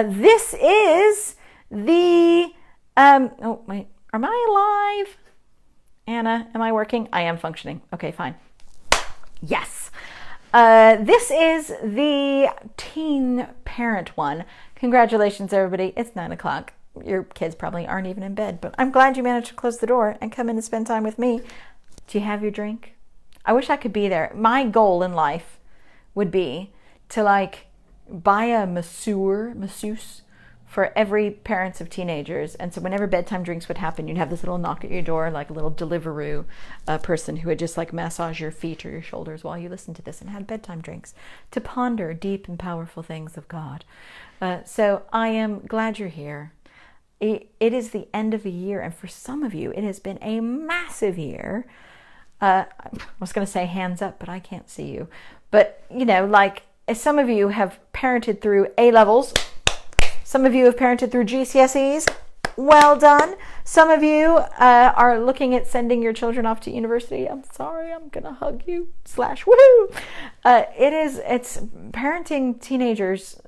This is the, oh, wait, am I alive? Anna, am I working? I am functioning. Okay, fine. Yes. This is the teen parent one. Congratulations, everybody. It's 9 o'clock. Your kids probably aren't even in bed, but I'm glad you managed to close the door and come in and spend time with me. Do you have your drink? I wish I could be there. My goal in life would be to buy a masseuse for every parents of teenagers. And so whenever bedtime drinks would happen, you'd have this little knock at your door, like a little Deliveroo person who would just massage your feet or your shoulders while you listened to this and had bedtime drinks to ponder deep and powerful things of God. So I am glad you're here. It is the end of a year, and for some of you, it has been a massive year. I was going to say hands up, but I can't see you. But, some of you have parented through A-levels. Some of you have parented through GCSEs. Well done. Some of you are looking at sending your children off to university. I'm sorry, I'm going to hug you / woohoo. It's parenting teenagers,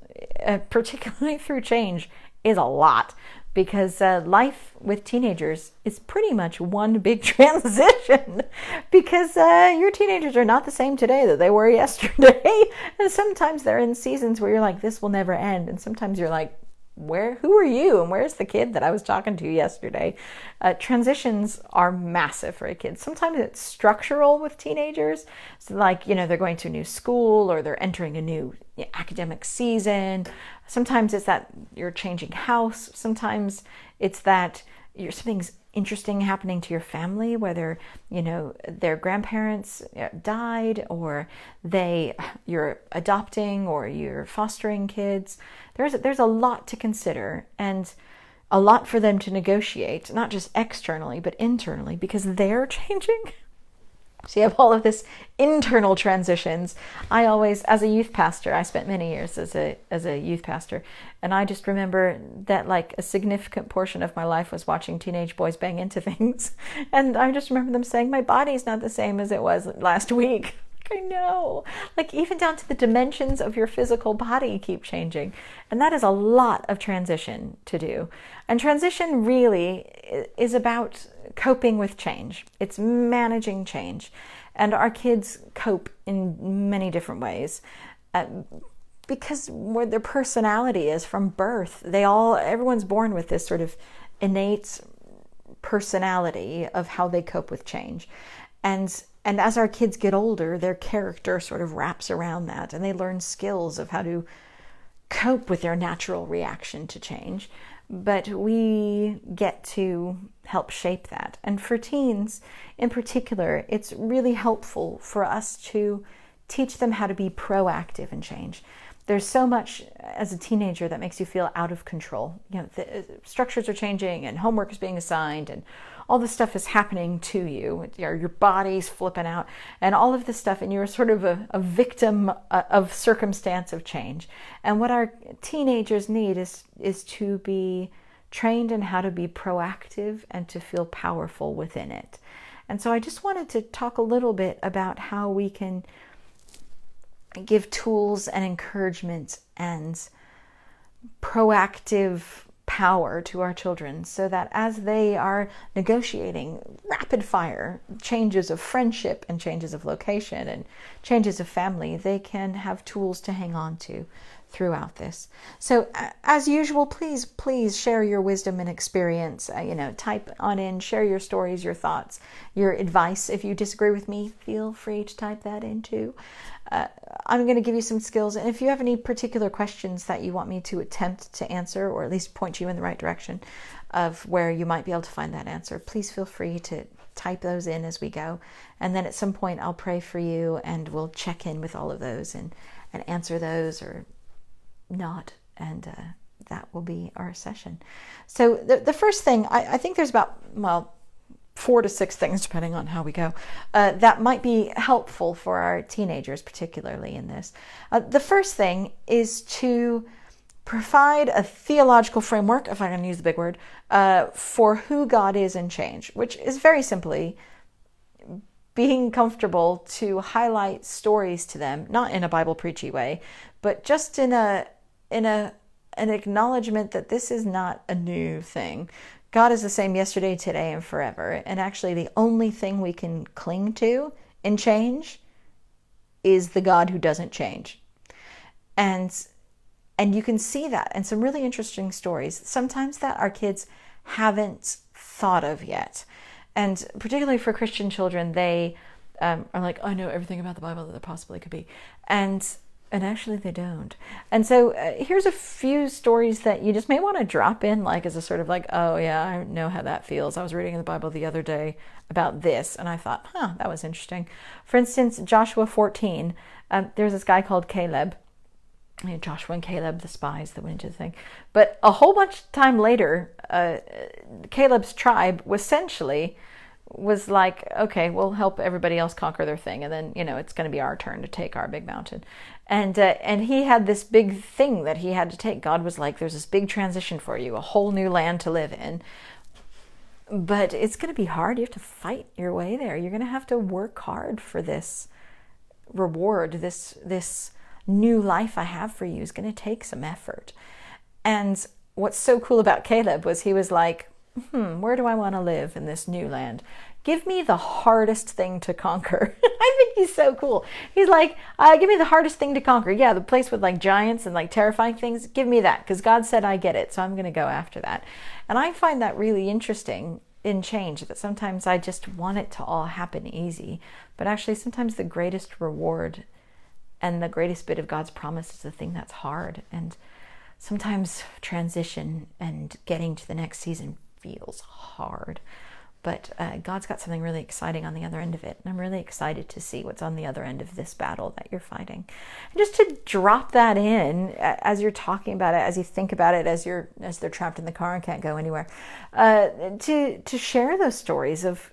particularly through change, is a lot. Because life with teenagers is pretty much one big transition, because your teenagers are not the same today that they were yesterday. And sometimes they're in seasons where you're like, this will never end. And sometimes you're like, who are you? And where's the kid that I was talking to yesterday? Transitions are massive for a kid. Sometimes it's structural with teenagers. So they're going to a new school, or they're entering a new academic season. Sometimes it's that you're changing house. Sometimes it's that something's interesting happening to your family, whether their grandparents died, or you're adopting, or you're fostering kids. There's a lot to consider, and a lot for them to negotiate, not just externally but internally, because they're changing. So you have all of this internal transitions. I always, as a youth pastor, I spent many years as a youth pastor, and I just remember that a significant portion of my life was watching teenage boys bang into things. And I just remember them saying, my body's not the same as it was last week. I know. Even down to the dimensions of your physical body keep changing. And that is a lot of transition to do. And transition really is about coping with change. It's managing change. And our kids cope in many different ways. Because where their personality is from birth, everyone's born with this sort of innate personality of how they cope with change. And as our kids get older, their character sort of wraps around that, and they learn skills of how to cope with their natural reaction to change. But we get to help shape that. And for teens in particular, it's really helpful for us to teach them how to be proactive in change. There's so much as a teenager that makes you feel out of control. The structures are changing, and homework is being assigned, and all this stuff is happening to you. Your body's flipping out, and all of this stuff, and you're sort of a victim of circumstance of change. And what our teenagers need is to be trained in how to be proactive and to feel powerful within it. And so I just wanted to talk a little bit about how we can give tools and encouragement and proactive power to our children, so that as they are negotiating rapid fire changes of friendship and changes of location and changes of family, they can have tools to hang on to throughout this. So as usual, please share your wisdom and experience. Type on in, share your stories, your thoughts, your advice. If you disagree with me, feel free to type that in too. I'm going to give you some skills, and if you have any particular questions that you want me to attempt to answer, or at least point you in the right direction of where you might be able to find that answer, please feel free to type those in as we go. And then at some point I'll pray for you, and we'll check in with all of those and answer those or not, and that will be our session. So the first thing, I think there's about 4 to 6 things, depending on how we go, that might be helpful for our teenagers, particularly in this. The first thing is to provide a theological framework, if I'm going to use the big word, for who God is in change, which is very simply being comfortable to highlight stories to them, not in a Bible preachy way, but just in a an acknowledgement that this is not a new thing. God is the same yesterday, today, and forever. And actually the only thing we can cling to in change is the God who doesn't change. And you can see that in some really interesting stories, sometimes that our kids haven't thought of yet. And particularly for Christian children, they are like, I know everything about the Bible that there possibly could be. And actually they don't. And so here's a few stories that you just may want to drop in, like as a sort of like, oh yeah, I know how that feels. I was reading in the Bible the other day about this, and I thought, that was interesting. For instance, Joshua 14, there's this guy called Caleb. Joshua and Caleb, the spies that went into the thing. But a whole bunch of time later, Caleb's tribe essentially was like, okay, we'll help everybody else conquer their thing, and then it's going to be our turn to take our big mountain. And he had this big thing that he had to take. God was like, there's this big transition for you, a whole new land to live in. But it's going to be hard. You have to fight your way there. You're going to have to work hard for this reward. This new life I have for you is going to take some effort. And what's so cool about Caleb was he was like, where do I want to live in this new land? Give me the hardest thing to conquer. I think he's so cool. He's like, give me the hardest thing to conquer. Yeah, the place with like giants and like terrifying things, give me that, because God said I get it, so I'm going to go after that. And I find that really interesting in change, that sometimes I just want it to all happen easy, but actually sometimes the greatest reward and the greatest bit of God's promise is the thing that's hard. And sometimes transition and getting to the next season feels hard. But God's got something really exciting on the other end of it. And I'm really excited to see what's on the other end of this battle that you're fighting. And just to drop that in as you're talking about it, as you think about it, as they're trapped in the car and can't go anywhere, to share those stories of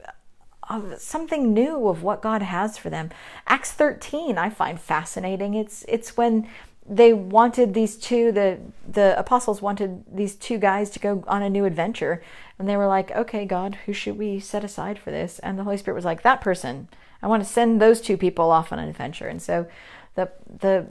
something new, of what God has for them. Acts 13 I find fascinating. It's when they wanted these two, the apostles wanted these two guys to go on a new adventure, and they were like, okay, God, who should we set aside for this? And the Holy Spirit was like, that person, I want to send those two people off on an adventure. And so the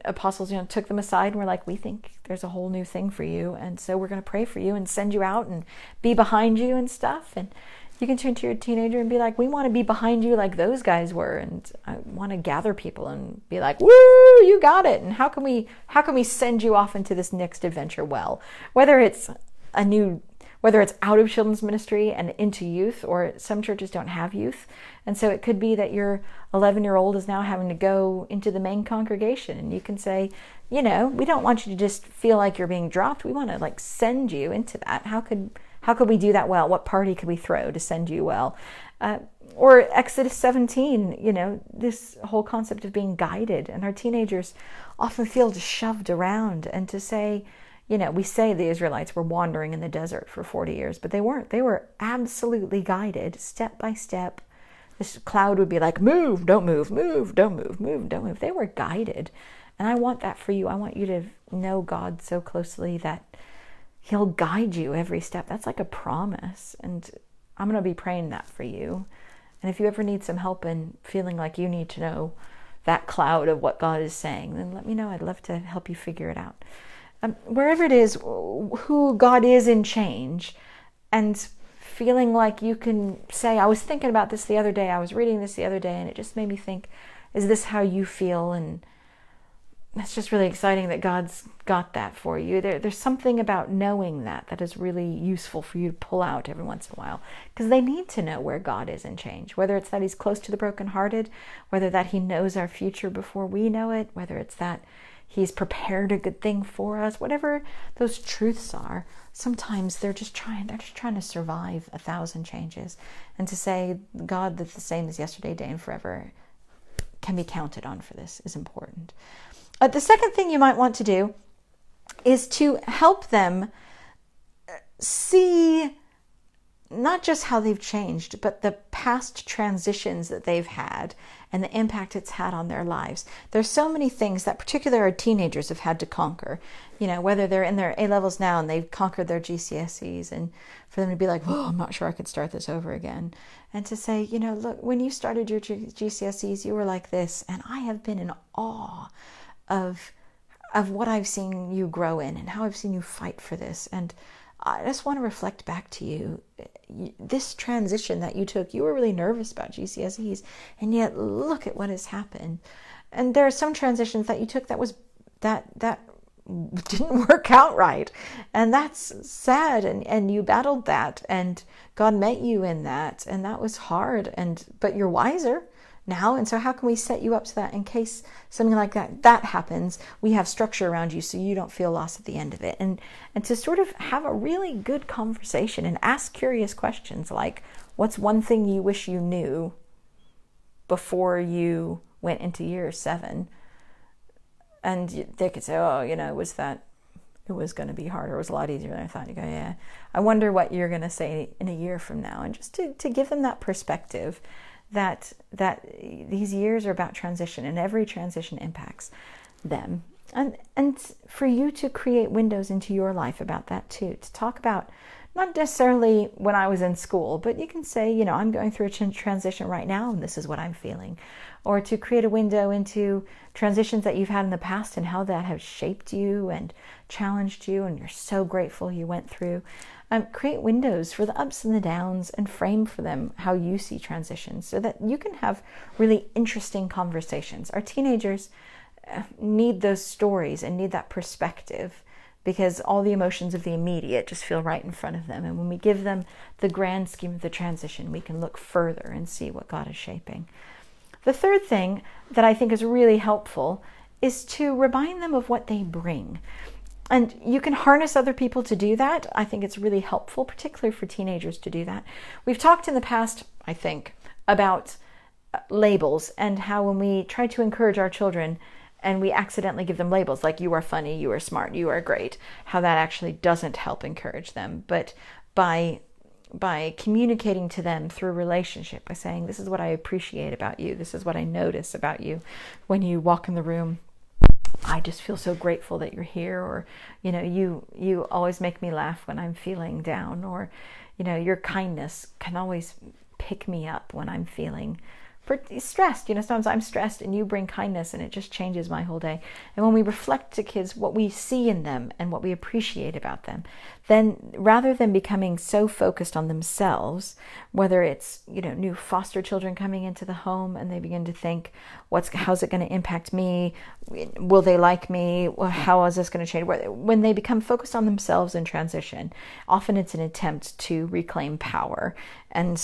apostles took them aside and were like, we think there's a whole new thing for you, and so we're going to pray for you and send you out and be behind you and stuff. And you can turn to your teenager and be like, we want to be behind you like those guys were. And I want to gather people and be like, woo, you got it. And how can we send you off into this next adventure well? Whether it's out of children's ministry and into youth, or some churches don't have youth. And so it could be that your 11-year-old is now having to go into the main congregation. And you can say, we don't want you to just feel like you're being dropped. We want to like send you into that. How could we do that well? What party could we throw to send you well? Or Exodus 17, this whole concept of being guided. And our teenagers often feel just shoved around. And to say, we say the Israelites were wandering in the desert for 40 years, but they weren't. They were absolutely guided step by step. This cloud would be like, move, don't move, move, don't move, move, don't move. They were guided. And I want that for you. I want you to know God so closely that He'll guide you every step. That's like a promise. And I'm going to be praying that for you. And if you ever need some help in feeling like you need to know that cloud of what God is saying, then let me know. I'd love to help you figure it out. Wherever it is, who God is in change, and feeling like you can say, I was thinking about this the other day, I was reading this the other day, and it just made me think, is this how you feel? And that's just really exciting that God's got that for you. There's something about knowing that is really useful for you to pull out every once in a while, because they need to know where God is in change, whether it's that He's close to the brokenhearted, whether that He knows our future before we know it, whether it's that He's prepared a good thing for us, whatever those truths are. Sometimes they're just trying to survive 1,000 changes, and to say God that's the same as yesterday, today, and forever can be counted on for this is important. The second thing you might want to do is to help them see not just how they've changed, but the past transitions that they've had and the impact it's had on their lives. There's so many things that particularly our teenagers have had to conquer, whether they're in their A-levels now and they've conquered their GCSEs, and for them to be like, oh, I'm not sure I could start this over again. And to say, look, when you started your GCSEs, you were like this, and I have been in awe of of what I've seen you grow in and how I've seen you fight for this. And I just want to reflect back to you, this transition that you took, you were really nervous about GCSEs, and yet look at what has happened. And there are some transitions that you took that didn't work out right. And that's sad. And you battled that, and God met you in that. And that was hard. But you're wiser now. And so how can we set you up so that in case something like that happens, we have structure around you so you don't feel lost at the end of it. And to sort of have a really good conversation and ask curious questions like, what's one thing you wish you knew before you went into year 7? And they could say, oh, it was going to be harder. It was a lot easier than I thought. You go, yeah. I wonder what you're going to say in a year from now. And just to give them that perspective that these years are about transition, and every transition impacts them. And for you to create windows into your life about that too. To talk about, not necessarily when I was in school, but you can say, I'm going through a transition right now and this is what I'm feeling. Or to create a window into transitions that you've had in the past and how that has shaped you and challenged you, and you're so grateful you went through. Create windows for the ups and the downs and frame for them how you see transitions so that you can have really interesting conversations. Our teenagers need those stories and need that perspective, because all the emotions of the immediate just feel right in front of them. And when we give them the grand scheme of the transition, we can look further and see what God is shaping. The third thing that I think is really helpful is to remind them of what they bring. And you can harness other people to do that. I think it's really helpful, particularly for teenagers, to do that. We've talked in the past, I think, about labels and how when we try to encourage our children and we accidentally give them labels like you are funny, you are smart, you are great, how that actually doesn't help encourage them. But by communicating to them through relationship, by saying, this is what I appreciate about you, this is what I notice about you when you walk in the room, I just feel so grateful that you're here, or you always make me laugh when I'm feeling down, or your kindness can always pick me up when I'm feeling stressed. Sometimes I'm stressed and you bring kindness and it just changes my whole day. And when we reflect to kids what we see in them and what we appreciate about them, then rather than becoming so focused on themselves, whether it's new foster children coming into the home and they begin to think, how's it going to impact me? Will they like me? How is this going to change? When they become focused on themselves in transition, often it's an attempt to reclaim power and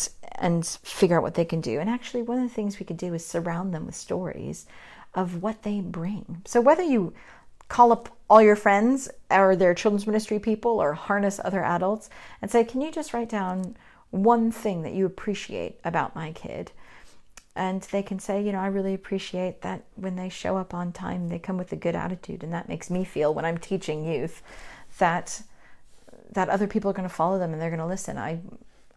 figure out what they can do. And actually, one of the things we could do is surround them with stories of what they bring. So whether you call up all your friends or their children's ministry people or harness other adults and say, can you just write down one thing that you appreciate about my kid? And they can say, I really appreciate that when they show up on time, they come with a good attitude. And that makes me feel, when I'm teaching youth, that other people are going to follow them and they're going to listen.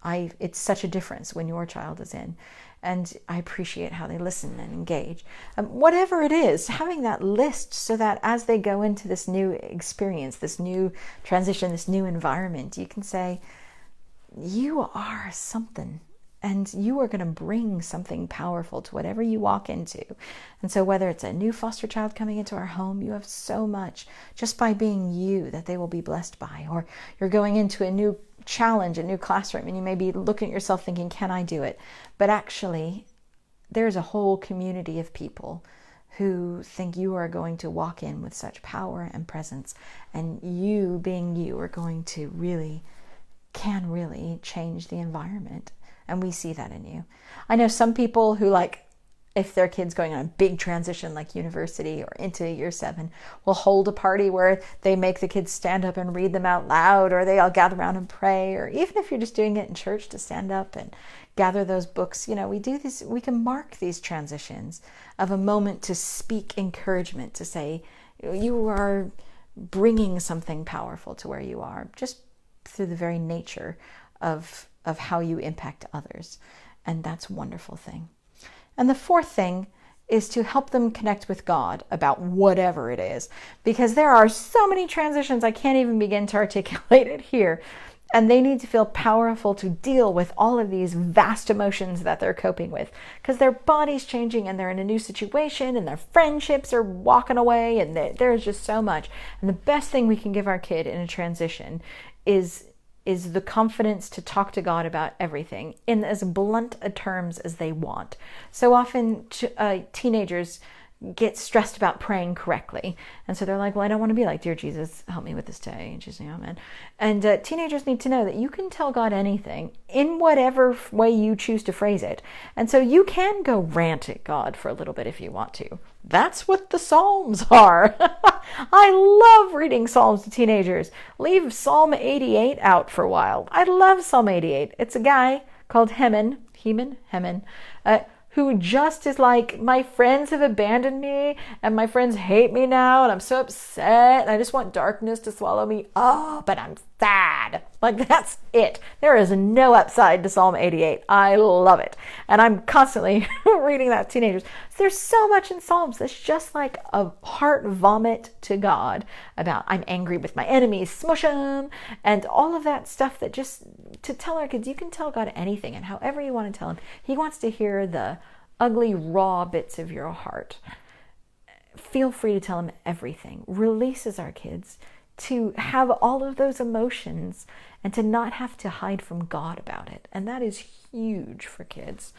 It's such a difference when your child is in. And I appreciate how they listen and engage. Whatever it is, having that list so that as they go into this new experience, this new transition, this new environment, you can say, you are something. And you are going to bring something powerful to whatever you walk into. And so whether it's a new foster child coming into our home, you have so much just by being you that they will be blessed by. Or you're going into a new challenge, a new classroom, and you may be looking at yourself thinking, can I do it? But actually, there's a whole community of people who think you are going to walk in with such power and presence. And you being you are going to can really change the environment. And we see that in you. I know some people who, if their kid's going on a big transition like university or into year 7, will hold a party where they make the kids stand up and read them out loud, or they all gather around and pray, or even if you're just doing it in church to stand up and gather those books. We do this, we can mark these transitions of a moment to speak encouragement, to say, you are bringing something powerful to where you are, just through the very nature of how you impact others. And that's a wonderful thing. And the fourth thing is to help them connect with God about whatever it is, because there are so many transitions, I can't even begin to articulate it here. And they need to feel powerful to deal with all of these vast emotions that they're coping with, because their body's changing and they're in a new situation and their friendships are walking away and there's just so much. And the best thing we can give our kid in a transition is the confidence to talk to God about everything in as blunt a terms as they want. So often teenagers get stressed about praying correctly. And so they're like, well, I don't want to be like, dear Jesus, help me with this day. And Jesus, amen. And teenagers need to know that you can tell God anything in whatever way you choose to phrase it. And so you can go rant at God for a little bit if you want to. That's what the Psalms are. I love reading Psalms to teenagers. Leave Psalm 88 out for a while. I love Psalm 88. It's a guy called Heman, who just is like, my friends have abandoned me and my friends hate me now and I'm so upset and I just want darkness to swallow me up, but I'm sad. Like, that's it. There is no upside to Psalm 88. I love it. And I'm constantly reading that to teenagers. There's so much in Psalms that's just like a heart vomit to God about, I'm angry with my enemies, smush them, and all of that stuff that just to tell our kids, you can tell God anything and however you want to tell him. He wants to hear the ugly, raw bits of your heart. Feel free to tell him everything. Releases our kids to have all of those emotions and to not have to hide from God about it. And that is huge for kids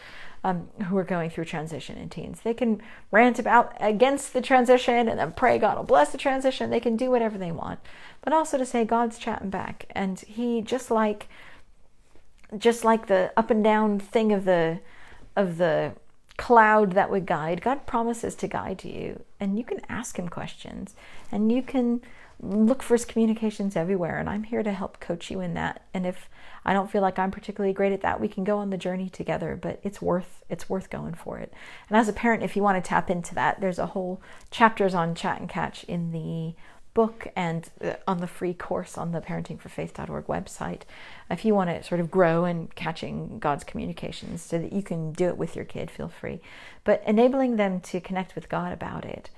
who are going through transition and teens. They can rant about against the transition and then pray God will bless the transition. They can do whatever they want, but also to say God's chatting back. And he, just like the up and down thing of the cloud that would guide, God promises to guide you, and you can ask him questions and you can look for his communications everywhere, and I'm here to help coach you in that. And if I don't feel like I'm particularly great at that, we can go on the journey together, but it's worth going for it. And as a parent, if you want to tap into that, there's a whole chapters on Chat and Catch in the book and on the free course on the parentingforfaith.org website. If you want to sort of grow in catching God's communications so that you can do it with your kid, feel free. But enabling them to connect with God about it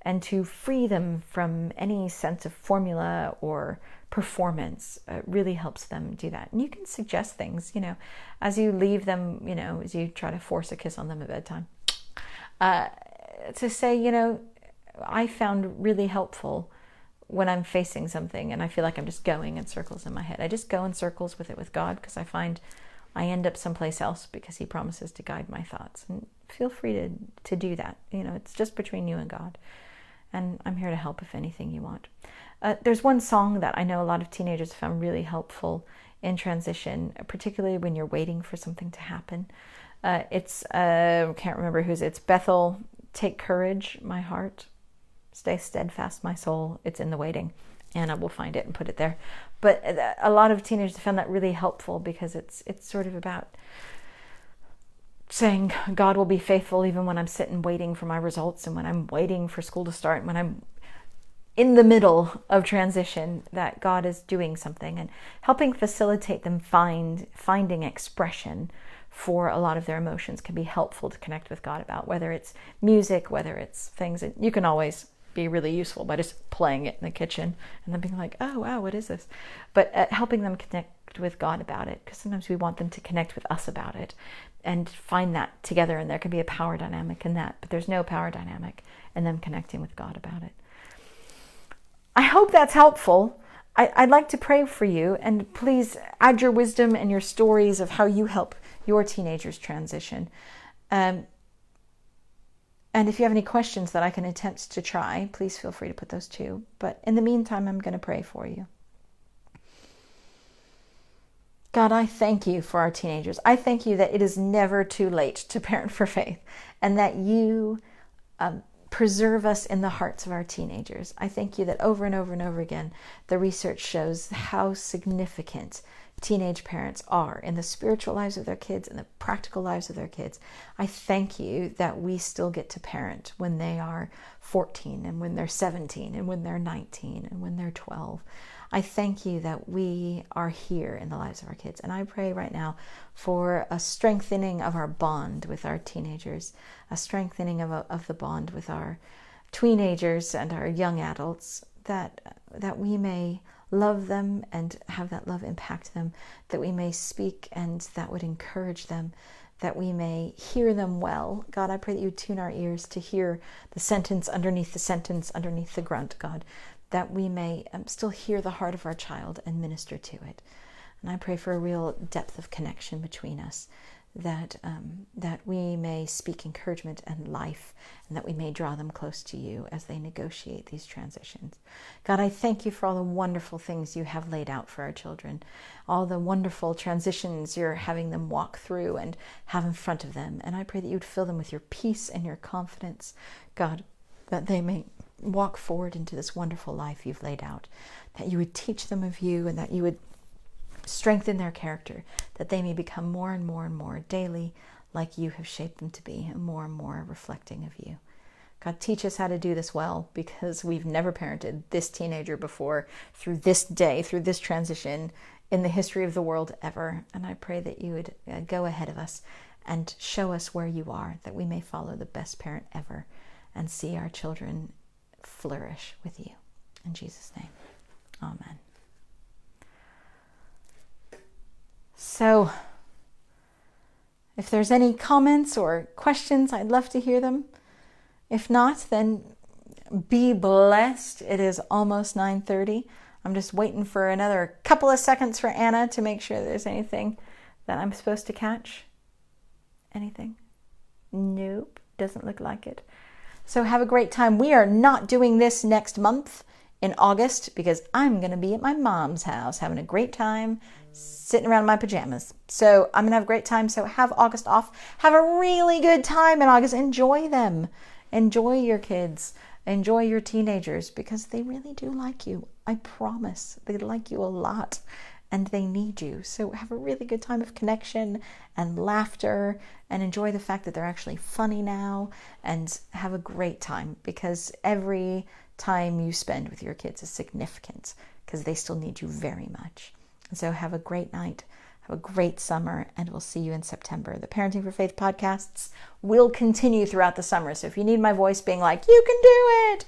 and to free them from any sense of formula or performance really helps them do that. And you can suggest things, as you leave them, as you try to force a kiss on them at bedtime, to say, I found really helpful when I'm facing something and I feel like I'm just going in circles in my head. I just go in circles with it with God because I find I end up someplace else because he promises to guide my thoughts. And feel free to do that. It's just between you and God. And I'm here to help if anything you want. There's one song that I know a lot of teenagers found really helpful in transition, particularly when you're waiting for something to happen. It's, can't remember whose, it's Bethel, Take Courage, My Heart. Stay steadfast, my soul. It's in the waiting. And I will find it and put it there. But a lot of teenagers found that really helpful because it's sort of about saying God will be faithful even when I'm sitting waiting for my results and when I'm waiting for school to start and when I'm in the middle of transition, that God is doing something and helping facilitate them finding expression for a lot of their emotions can be helpful to connect with God about, whether it's music, whether it's things that you can always be really useful by just playing it in the kitchen and then being like, oh wow, what is this? But helping them connect with God about it, because sometimes we want them to connect with us about it and find that together, and there can be a power dynamic in that, but there's no power dynamic in them connecting with God about it. I hope that's helpful. I'd like to pray for you, and please add your wisdom and your stories of how you help your teenagers transition. And if you have any questions that I can attempt to try, please feel free to put those too. But in the meantime, I'm going to pray for you. God, I thank you for our teenagers. I thank you that it is never too late to parent for faith, and that you preserve us in the hearts of our teenagers. I thank you that over and over and over again, the research shows how significant teenage parents are in the spiritual lives of their kids and the practical lives of their kids. I thank you that we still get to parent when they are 14 and when they're 17 and when they're 19 and when they're 12. I thank you that we are here in the lives of our kids. And I pray right now for a strengthening of our bond with our teenagers, a strengthening of the bond with our teenagers and our young adults, that we may love them and have that love impact them, that we may speak and that would encourage them, that we may hear them well. God, I pray that you would tune our ears to hear the sentence underneath the grunt, God, that we may still hear the heart of our child and minister to it. And I pray for a real depth of connection between us, that we may speak encouragement and life, and that we may draw them close to you as they negotiate these transitions. God, I thank you for all the wonderful things you have laid out for our children, all the wonderful transitions you're having them walk through and have in front of them. And I pray that you would fill them with your peace and your confidence, God, that they may walk forward into this wonderful life you've laid out, that you would teach them of you, and that you would strengthen their character, that they may become more and more and more daily like you have shaped them to be, and more reflecting of you. God, teach us how to do this well, because we've never parented this teenager before, through this day, through this transition in the history of the world ever. And I pray that you would go ahead of us and show us where you are, that we may follow the best parent ever and see our children flourish with you. In Jesus' name, amen. So, if there's any comments or questions, I'd love to hear them. If not, then be blessed. It is almost 9:30. I'm just waiting for another couple of seconds for Anna to make sure there's anything that I'm supposed to catch. Anything? Nope, doesn't look like it. So have a great time. We are not doing this next month in August because I'm going to be at my mom's house having a great time, sitting around in my pajamas. So I'm going to have a great time. So have August off. Have a really good time in August. Enjoy them. Enjoy your kids. Enjoy your teenagers, because they really do like you. I promise. They like you a lot and they need you. So have a really good time of connection and laughter, and enjoy the fact that they're actually funny now, and have a great time, because every time you spend with your kids is significant, because they still need you very much. So have a great night, have a great summer, and we'll see you in September. The Parenting for Faith podcasts will continue throughout the summer. So if you need my voice being like, you can do it,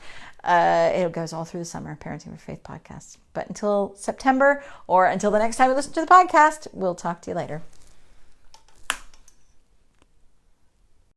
it goes all through the summer, Parenting for Faith podcasts. But until September, or until the next time you listen to the podcast, we'll talk to you later.